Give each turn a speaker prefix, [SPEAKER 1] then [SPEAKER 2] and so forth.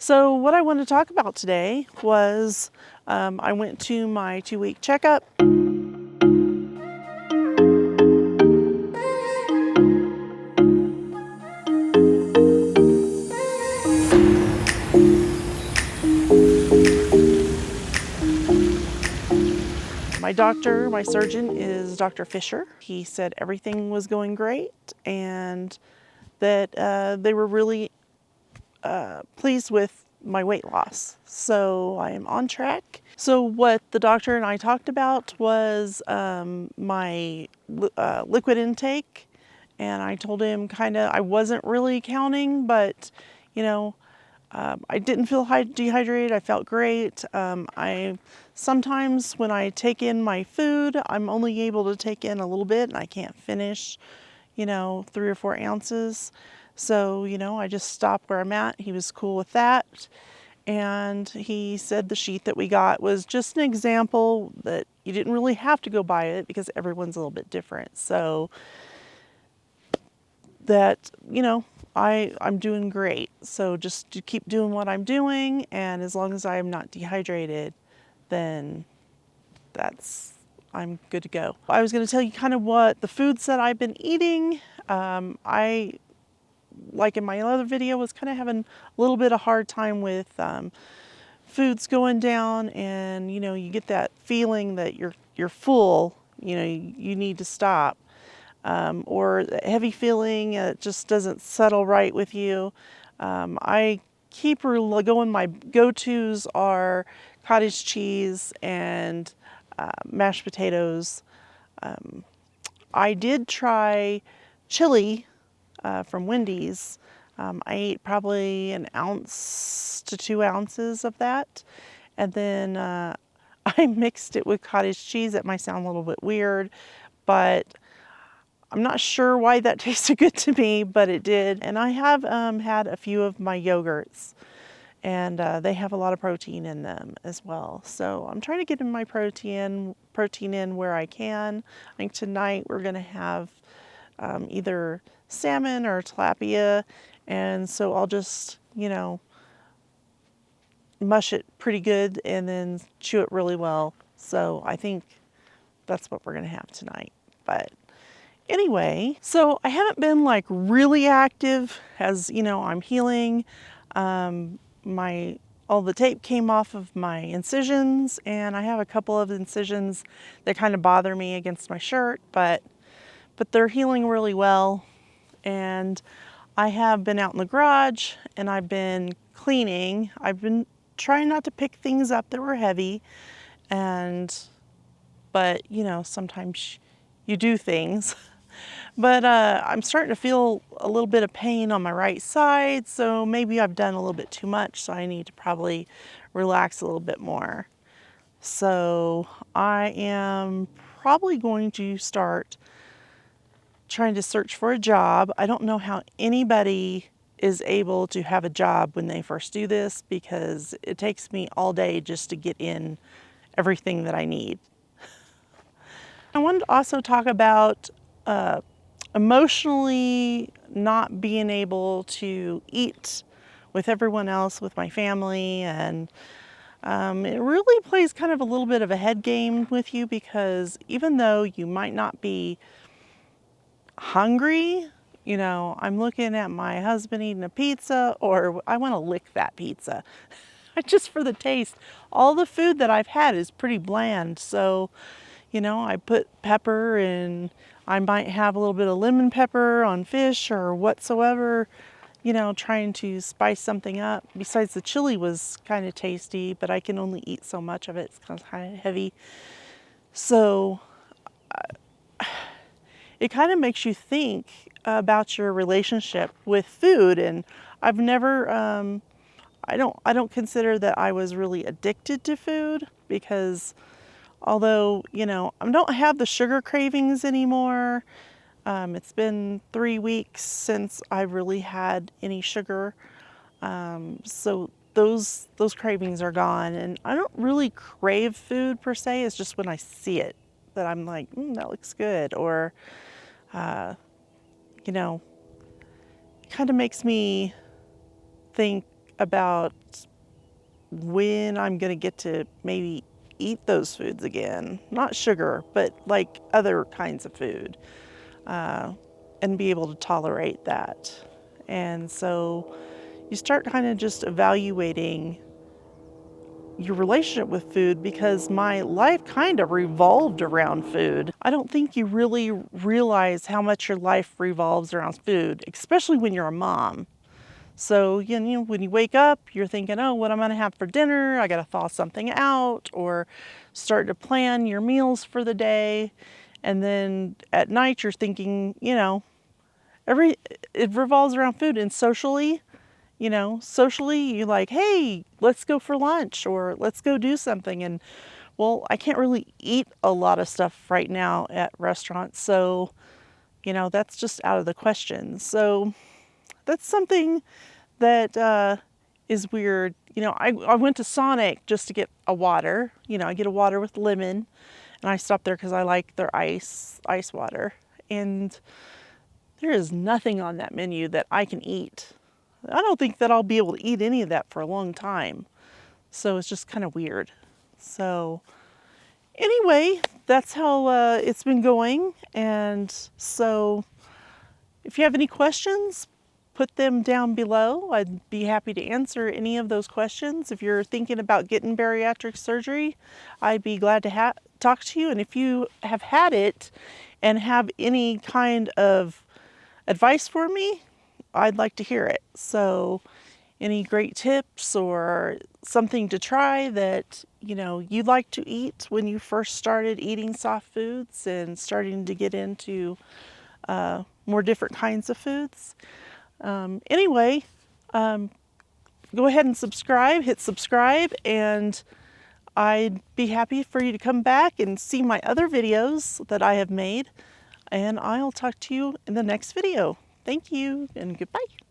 [SPEAKER 1] So what I wanted to talk about today was I went to my 2-week checkup. My doctor, my surgeon is Dr. Fisher. He said everything was going great and that they were really pleased with my weight loss. So I am on track. So what the doctor and I talked about was my liquid intake, and I told him I wasn't really counting, but you know, I didn't feel dehydrated. I felt great. I sometimes when I take in my food, I'm only able to take in a little bit and I can't finish, 3 or 4 ounces. So, I just stopped where I'm at. He was cool with that. And he said the sheet that we got was just an example that you didn't really have to go by it because everyone's a little bit different. So that, I'm doing great. So just to keep doing what I'm doing, and as long as I am not dehydrated, then I'm good to go. I was going to tell you kind of what the foods that I've been eating. I, like in my other video, was kind of having a little bit of hard time with foods going down, and you get that feeling that you're full. You need to stop. Or heavy feeling, it just doesn't settle right with you. I keep going. My go-tos are cottage cheese and mashed potatoes. I did try chili from Wendy's. I ate probably 1 ounce to 2 ounces of that, and then I mixed it with cottage cheese. That might sound a little bit weird, but I'm not sure why that tasted good to me, but it did. And I have had a few of my yogurts, and they have a lot of protein in them as well. So I'm trying to get in my protein in where I can. I think tonight we're going to have either salmon or tilapia, and so I'll just, mush it pretty good and then chew it really well. So I think that's what we're going to have tonight. But anyway, so I haven't been like really active, as I'm healing. All the tape came off of my incisions, and I have a couple of incisions that kind of bother me against my shirt, but they're healing really well. And I have been out in the garage and I've been cleaning. I've been trying not to pick things up that were heavy, but sometimes you do things. But I'm starting to feel a little bit of pain on my right side, so maybe I've done a little bit too much, so I need to probably relax a little bit more. So I am probably going to start trying to search for a job. I don't know how anybody is able to have a job when they first do this, because it takes me all day just to get in everything that I need. I wanted to also talk about emotionally not being able to eat with everyone else, with my family, and it really plays kind of a little bit of a head game with you, because even though you might not be hungry, I'm looking at my husband eating a pizza, or I want to lick that pizza just for the taste. All the food that I've had is pretty bland, so I put pepper, and I might have a little bit of lemon pepper on fish or whatsoever, trying to spice something up. Besides, the chili was kind of tasty, but I can only eat so much of it. It's kind of heavy. So it kind of makes you think about your relationship with food. And I've never, I don't consider that I was really addicted to food, because although, I don't have the sugar cravings anymore. It's been 3 weeks since I've really had any sugar. So those cravings are gone, and I don't really crave food per se. It's just when I see it that I'm like, that looks good, or, it kind of makes me think about when I'm going to get to maybe eat those foods again. Not sugar, but like other kinds of food, and be able to tolerate that. And so you start kind of just evaluating your relationship with food, because my life kind of revolved around food. I don't think you really realize how much your life revolves around food, especially when you're a mom. So, you know, when you wake up, you're thinking, oh, what am I going to have for dinner? I got to thaw something out, or start to plan your meals for the day. And then at night, you're thinking, you know, it revolves around food. And socially, you know, socially, you're like, hey, let's go for lunch, or let's go do something. And well, I can't really eat a lot of stuff right now at restaurants. So, you know, that's just out of the question. So that's something that is weird. You know, I went to Sonic just to get a water. You know, I get a water with lemon, and I stop there because I like their ice water. And there is nothing on that menu that I can eat. I don't think that I'll be able to eat any of that for a long time. So it's just kind of weird. So anyway, that's how it's been going. And so if you have any questions, put them down below. I'd be happy to answer any of those questions. If you're thinking about getting bariatric surgery, I'd be glad to talk to you. And if you have had it and have any kind of advice for me, I'd like to hear it. So any great tips or something to try that, you know, you'd like to eat when you first started eating soft foods and starting to get into more different kinds of foods. Anyway, go ahead and subscribe, hit subscribe, and I'd be happy for you to come back and see my other videos that I have made, and I'll talk to you in the next video. Thank you, and goodbye.